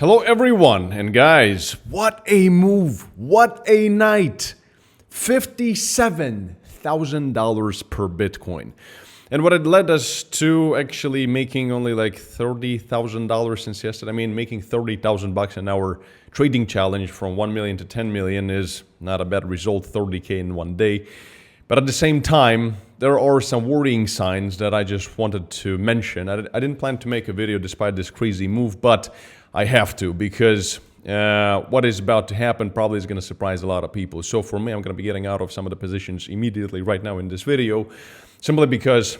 Hello everyone, and guys, what a move, what a night. $57,000 per Bitcoin. And what it led us to actually making only like $30,000 since yesterday. I mean, making 30,000 bucks an hour trading challenge from 1 million to 10 million is not a bad result, 30K in one day. But at the same time, there are some worrying signs that I just wanted to mention. I didn't plan to make a video despite this crazy move, but I have to because what is about to happen probably is going to surprise a lot of people. So for me, I'm going to be getting out of some of the positions immediately right now in this video, simply because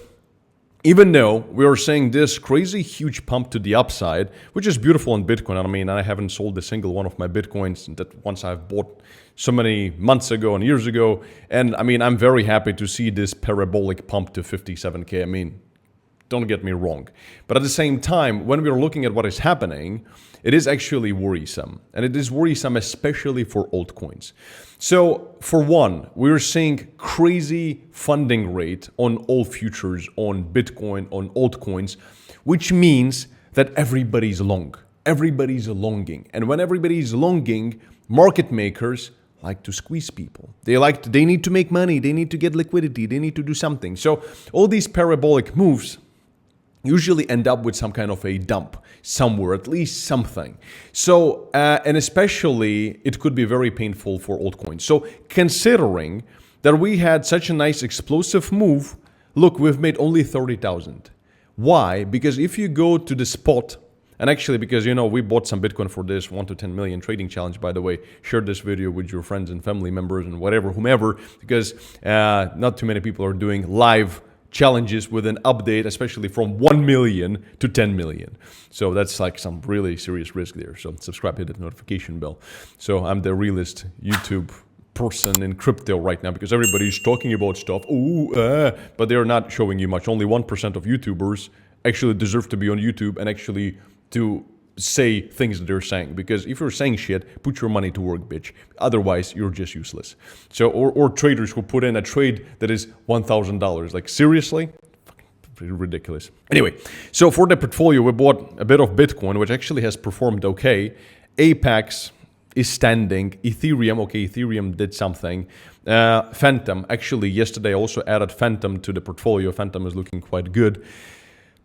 even though we are seeing this crazy huge pump to the upside, which is beautiful in Bitcoin. I mean, I haven't sold a single one of my Bitcoins that once I've bought so many months ago and years ago. And I mean, I'm very happy to see this parabolic pump to 57K. I mean, don't get me wrong. But at the same time, when we're looking at what is happening, it is actually worrisome. And it is worrisome especially for altcoins. So for one, we're seeing crazy funding rate on all futures, on Bitcoin, on altcoins, which means that everybody's long. Everybody's longing. And when everybody's longing, market makers like to squeeze people. They need to make money. They need to get liquidity. They need to do something. So all these parabolic moves usually end up with some kind of a dump somewhere, at least something. So, and especially it could be very painful for altcoins. So considering that we had such a nice explosive move, look, we've made only 30,000. Why? Because if you go to the spot, and actually because, you know, we bought some Bitcoin for this 1 to 10 million trading challenge, by the way, share this video with your friends and family members and whatever, whomever, because not too many people are doing live challenges with an update, especially from 1 million to 10 million. So that's like some really serious risk there. So subscribe, hit the notification bell. So I'm the realest YouTube person in crypto right now because everybody's talking about stuff, but they're not showing you much. Only 1% of YouTubers actually deserve to be on YouTube and actually to say things that they're saying, because if you're saying shit, put your money to work, bitch. Otherwise, you're just useless. So, or traders who put in a trade that is $1,000. Like, seriously? Fucking ridiculous. Anyway, so for the portfolio, we bought a bit of Bitcoin, which actually has performed okay. Apex is standing. Ethereum, okay, Ethereum did something. Phantom, actually, yesterday I also added Phantom to the portfolio. Phantom is looking quite good.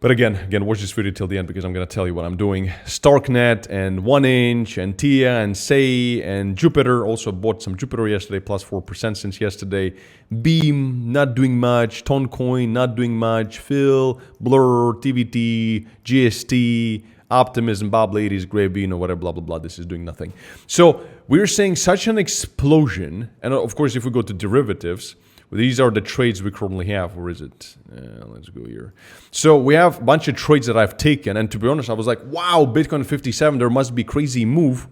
But again, watch this video till the end because I'm going to tell you what I'm doing. Starknet and 1inch and TIA and Sei and Jupiter. Also bought some Jupiter yesterday, plus 4% since yesterday. Beam, not doing much. Toncoin, not doing much. Phil, Blur, TVT, GST, Optimism, Bob Ladies, Grey Bean, or whatever, blah, blah, blah. This is doing nothing. So we're seeing such an explosion. And of course, if we go to derivatives, these are the trades we currently have. Where is it? Let's go here. So we have a bunch of trades that I've taken. And to be honest, I was like, wow, Bitcoin 57, there must be crazy move.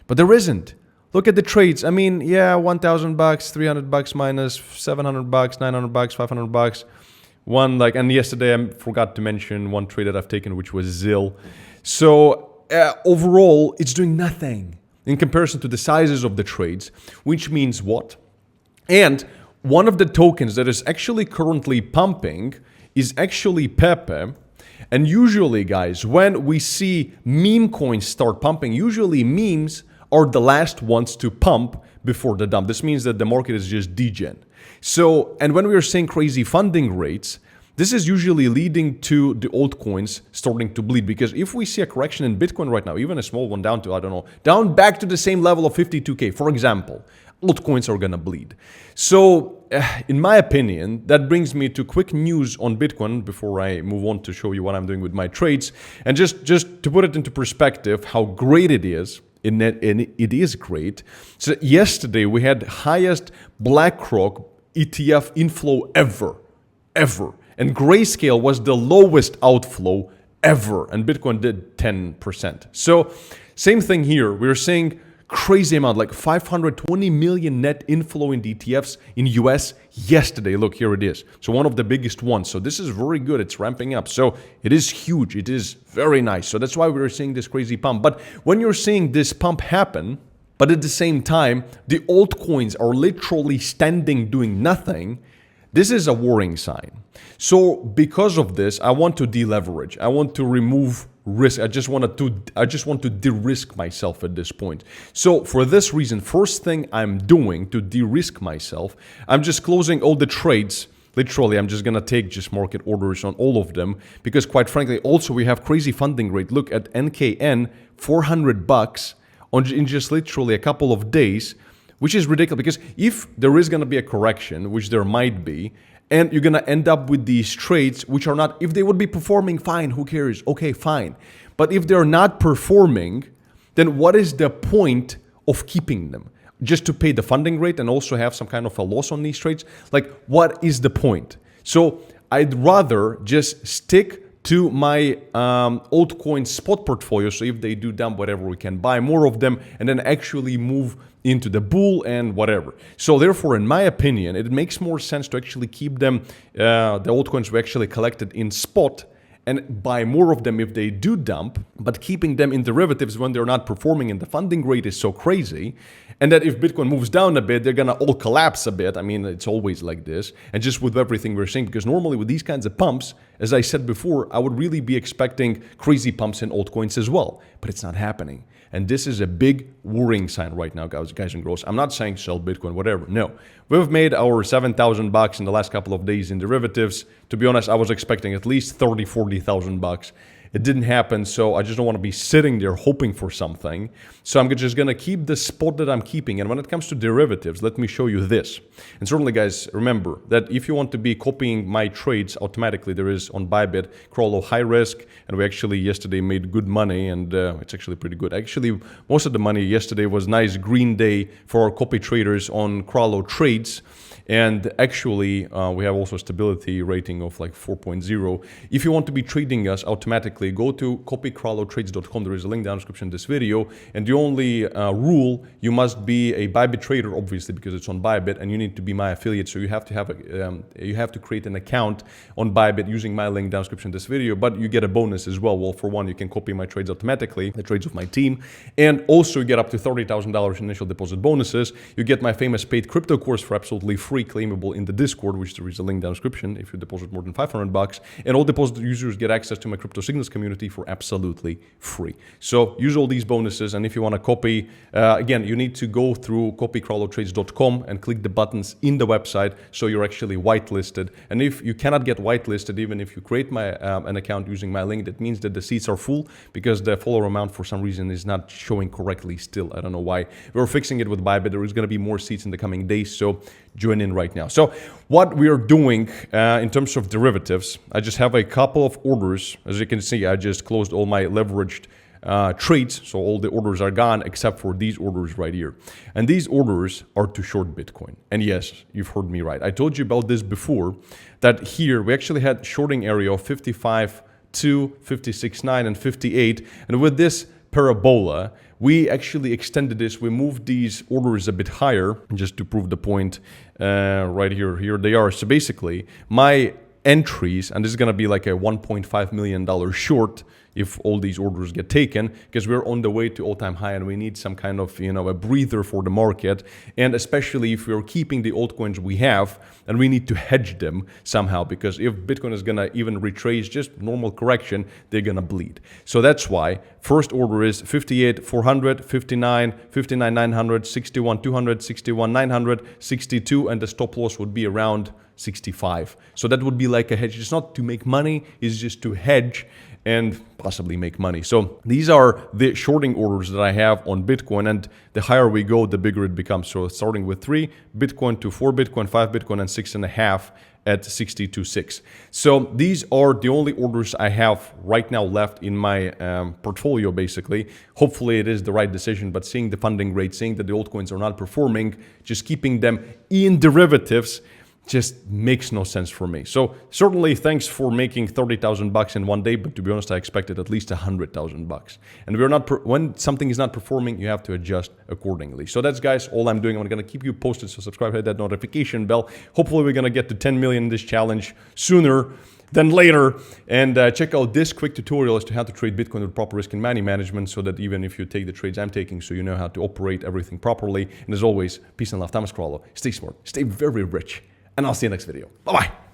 But there isn't. Look at the trades. I mean, yeah, 1,000 bucks, 300 bucks minus, 700 bucks, 900 bucks, 500 bucks. And yesterday I forgot to mention one trade that I've taken, which was ZIL. So overall, it's doing nothing in comparison to the sizes of the trades, which means what? And one of the tokens that is actually currently pumping is actually Pepe. And usually, guys, when we see meme coins start pumping, usually memes are the last ones to pump before the dump. This means that the market is just degen. So, and when we are seeing crazy funding rates, this is usually leading to the altcoins starting to bleed. Because if we see a correction in Bitcoin right now, even a small one down to, I don't know, down back to the same level of 52K, for example, altcoins are going to bleed. So, in my opinion, that brings me to quick news on Bitcoin before I move on to show you what I'm doing with my trades. And just to put it into perspective, how great it is, and it is great. So yesterday, we had highest BlackRock ETF inflow ever. And Grayscale was the lowest outflow ever. And Bitcoin did 10%. So, same thing here. We're seeing crazy amount, like 520 million net inflow in the ETFs in US yesterday. Look, here it is. So one of the biggest ones. So this is very good. It's ramping up. So it is huge. It is very nice. So that's why we're seeing this crazy pump. But when you're seeing this pump happen, but at the same time, the altcoins are literally standing doing nothing, This is a worrying sign. So because of this, I want to deleverage. I want to remove risk. I just want to de-risk myself at this point. So for this reason, first thing I'm doing to de-risk myself, I'm just closing all the trades. Literally, I'm just gonna take just market orders on all of them because, quite frankly, also we have crazy funding rate. Look at NKN, $400 in just literally a couple of days, which is ridiculous. Because if there is gonna be a correction, which there might be, and you're gonna end up with these trades which are not. If they would be performing, fine. Who cares? Okay, fine. But if they're not performing, then what is the point of keeping them? Just to pay the funding rate and also have some kind of a loss on these trades? Like, what is the point? So I'd rather just stick to my altcoin spot portfolio. So if they do dump whatever, we can buy more of them and then actually move into the bull and whatever. So therefore, in my opinion, it makes more sense to actually keep them, the altcoins we actually collected in spot, and buy more of them if they do dump, but keeping them in derivatives when they're not performing and the funding rate is so crazy. And that if Bitcoin moves down a bit, they're gonna all collapse a bit. I mean, it's always like this. And just with everything we're seeing, because normally with these kinds of pumps, as I said before, I would really be expecting crazy pumps in altcoins as well, but it's not happening. And this is a big worrying sign right now, guys and girls. I'm not saying sell Bitcoin, whatever. No, we've made our $7,000 in the last couple of days in derivatives. To be honest, I was expecting at least $40,000. It didn't happen, so I just don't want to be sitting there hoping for something. So I'm just going to keep the spot that I'm keeping. And when it comes to derivatives, let me show you this. And certainly, guys, remember that if you want to be copying my trades automatically, there is on Bybit, Kralow high risk. And we actually yesterday made good money, and it's actually pretty good. Actually, most of the money yesterday was nice green day for our copy traders on Kralow trades. And actually, we have also a stability rating of like 4.0. If you want to be trading us automatically, go to copykralowtrades.com. There is a link down in the description of this video. And the only rule, you must be a Bybit trader, obviously, because it's on Bybit, and you need to be my affiliate. So you have to have you have to create an account on Bybit using my link down in the description of this video. But you get a bonus as well. Well, for one, you can copy my trades automatically, the trades of my team, and also you get up to $30,000 initial deposit bonuses. You get my famous paid crypto course for absolutely free, claimable in the Discord, which there is a link down in the description if you deposit more than $500. And all deposit users get access to my crypto signals community for absolutely free. So use all these bonuses, and if you want to copy, again, you need to go through copykralowtrades.com and click the buttons in the website so you're actually whitelisted. And if you cannot get whitelisted, even if you create my an account using my link, that means that the seats are full because the follower amount for some reason is not showing correctly still. I don't know why. We're fixing it with Bybit. There is going to be more seats in the coming days, so join in right now. So what we are doing in terms of derivatives, I just have a couple of orders. As you can see, I just closed all my leveraged trades, so all the orders are gone except for these orders right here. And these orders are to short Bitcoin. And yes, you've heard me right. I told you about this before, that here we actually had shorting area of 55.2, 56.9, and 58. And with this parabola, we actually extended this. We moved these orders a bit higher just to prove the point. Right here they are. So basically, my entries, and this is going to be like a $1.5 million short if all these orders get taken, because we're on the way to all-time high and we need some kind of, a breather for the market. And especially if we're keeping the altcoins we have, and we need to hedge them somehow, because if Bitcoin is going to even retrace just normal correction, they're going to bleed. So that's why first order is 58,400, 59, 59,900, 61,200, 61,900, 62, and the stop loss would be around 65. So that would be like a hedge. It's not to make money, it's just to hedge and possibly make money. So these are the shorting orders that I have on Bitcoin, and the higher we go, the bigger it becomes. So starting with 3 Bitcoin to 4 Bitcoin, 5 Bitcoin, and 6.5 at 62.6. So these are the only orders I have right now left in my portfolio, basically. Hopefully it is the right decision, but seeing the funding rate, seeing that the altcoins are not performing, just keeping them in derivatives just makes no sense for me. So certainly thanks for making $30,000 in one day, but to be honest, I expected at least $100,000. And we're not when something is not performing, you have to adjust accordingly. So that's, guys, all I'm doing. I'm going to keep you posted, so subscribe, hit that notification bell. Hopefully we're going to get to 10 million in this challenge sooner than later. And check out this quick tutorial as to how to trade Bitcoin with proper risk and money management, so that even if you take the trades I'm taking, so you know how to operate everything properly. And as always, peace and love. Thomas Kralow. Stay smart, stay very rich. and I'll see you next video. Bye-bye.